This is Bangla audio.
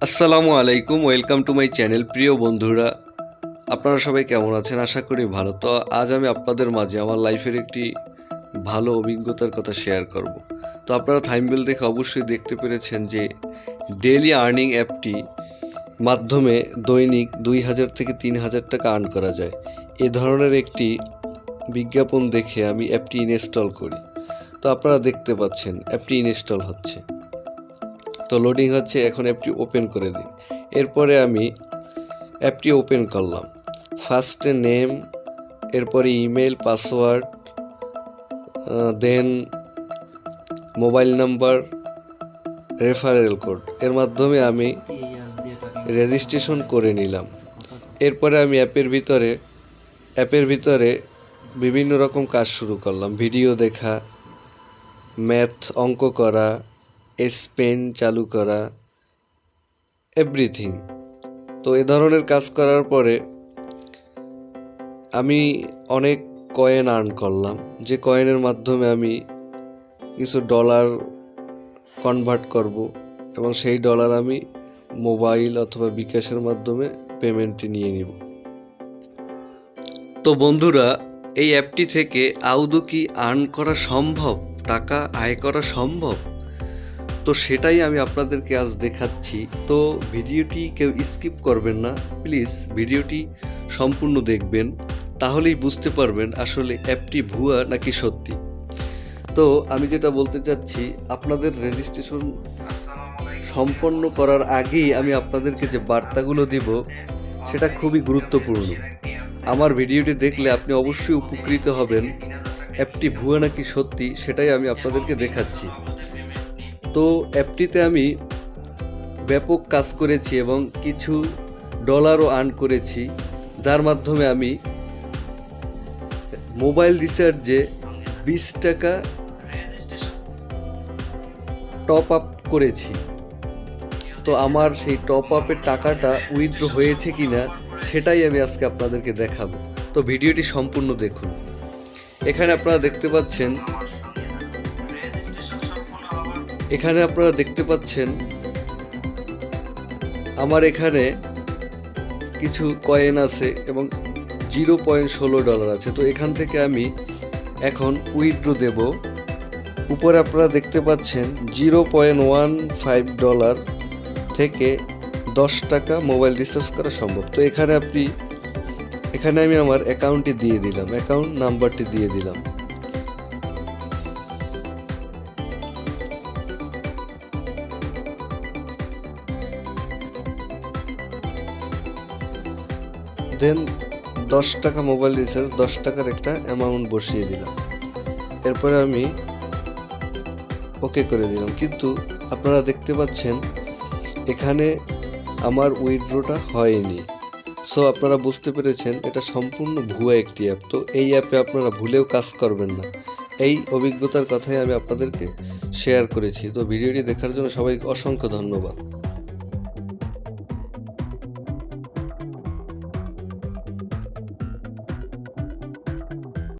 আসসালামু আলাইকুম, ওয়েলকাম টু মাই চ্যানেল। প্রিয় বন্ধুরা, আপনারা সবাই কেমন আছেন? আশা করি ভালো। তো আজ আমি আপনাদের মাঝে আমার লাইফের একটি ভালো অভিজ্ঞতার কথা শেয়ার করব। তো আপনারা থাম্বনেল দেখে অবশ্যই দেখতে পেরেছেন যে ডেইলি আর্নিং অ্যাপটি মাধ্যমে দৈনিক 2000 থেকে 3000 টাকা আর্ন করা যায়। এ ধরনের একটি বিজ্ঞাপন দেখে আমি অ্যাপটি ইনস্টল করি। তো আপনারা দেখতে পাচ্ছেন অ্যাপটি ইনস্টল হচ্ছে, তো লোডিং হচ্ছে। এখন অ্যাপটি ওপেন করে দিন। এরপরে আমি অ্যাপটি ওপেন করলাম। ফার্স্টে নেম, এরপরে ইমেল, পাসওয়ার্ড, দেন মোবাইল নাম্বার, রেফারেল কোড, এর মাধ্যমে আমি রেজিস্ট্রেশন করে নিলাম। এরপরে আমি অ্যাপের ভিতরে বিভিন্ন রকম কাজ শুরু করলাম। ভিডিও দেখা, ম্যাথ অঙ্ক করা, স্পেন চালু করা, এভরিথিং। তো এ ধরনের কাজ করার পরে আমি অনেক কয়েন আর্ন করলাম, যে কয়েনের মাধ্যমে আমি কিছু ডলার কনভার্ট করব এবং সেই ডলার আমি মোবাইল অথবা বিকাশের মাধ্যমে পেমেন্টটি নিয়ে নিব। তো বন্ধুরা, এই অ্যাপটি থেকে আদৌ কি আর্ন করা সম্ভব, টাকা আয় করা সম্ভব? তো সেটাই আমি আপনাদেরকে আজ দেখাচ্ছি। তো ভিডিওটি কেউ স্কিপ করবেন না, প্লিজ ভিডিওটি সম্পূর্ণ দেখবেন, তাহলেই বুঝতে পারবেন আসলে অ্যাপটি ভুয়া নাকি সত্যি। তো আমি যেটা বলতে চাচ্ছি, আপনাদের রেজিস্ট্রেশন সম্পন্ন করার আগেই আমি আপনাদেরকে যে বার্তাগুলো দিব সেটা খুবই গুরুত্বপূর্ণ। আমার ভিডিওটি দেখলে আপনি অবশ্যই উপকৃত হবেন। অ্যাপটি ভুয়া নাকি সত্যি সেটাই আমি আপনাদেরকে দেখাচ্ছি। তো অ্যাপটিতে আমি ব্যাপক কাজ করেছি এবং কিছু ডলারও আর্ন করেছি, যার মাধ্যমে আমি মোবাইল রিচার্জে 20 টাকা টপ আপ করেছি। তো আমার সেই টপ আপের টাকাটা উইথড্র হয়েছে কিনা সেটাই আমি আজকে আপনাদেরকে দেখাবো। তো ভিডিওটি সম্পূর্ণ দেখুন। এখানে আপনারা দেখতে পাচ্ছেন আমার এখানে কিছু কয়েন আছে এবং 0.16 ডলার আছে। তো এখান থেকে আমি এখন উইথড্র দেব। উপরে আপনারা দেখতে পাচ্ছেন 0.15 ডলার থেকে 10 টাকা মোবাইল রিচার্জ করা সম্ভব। তো এখানে আমি আমার অ্যাকাউন্টটি দিয়ে দিলাম, অ্যাকাউন্ট নাম্বারটি দিয়ে দিলাম। দেন 10 টাকা মোবাইল রিচার্জ, 10 টাকার একটা অ্যামাউন্ট বসিয়ে দিলাম। এরপরে আমি ওকে করে দিলাম। কিন্তু আপনারা দেখতে পাচ্ছেন এখানে আমার উইথড্রটা হয়নি। সো আপনারা বুঝতে পেরেছেন এটা সম্পূর্ণ ভুয়া একটি অ্যাপ। তো এই অ্যাপে আপনারা ভুলেও কাজ করবেন না। এই অভিজ্ঞতার কথাই আমি আপনাদেরকে শেয়ার করেছি। তো ভিডিওটি দেখার জন্য সবাইকে অসংখ্য ধন্যবাদ।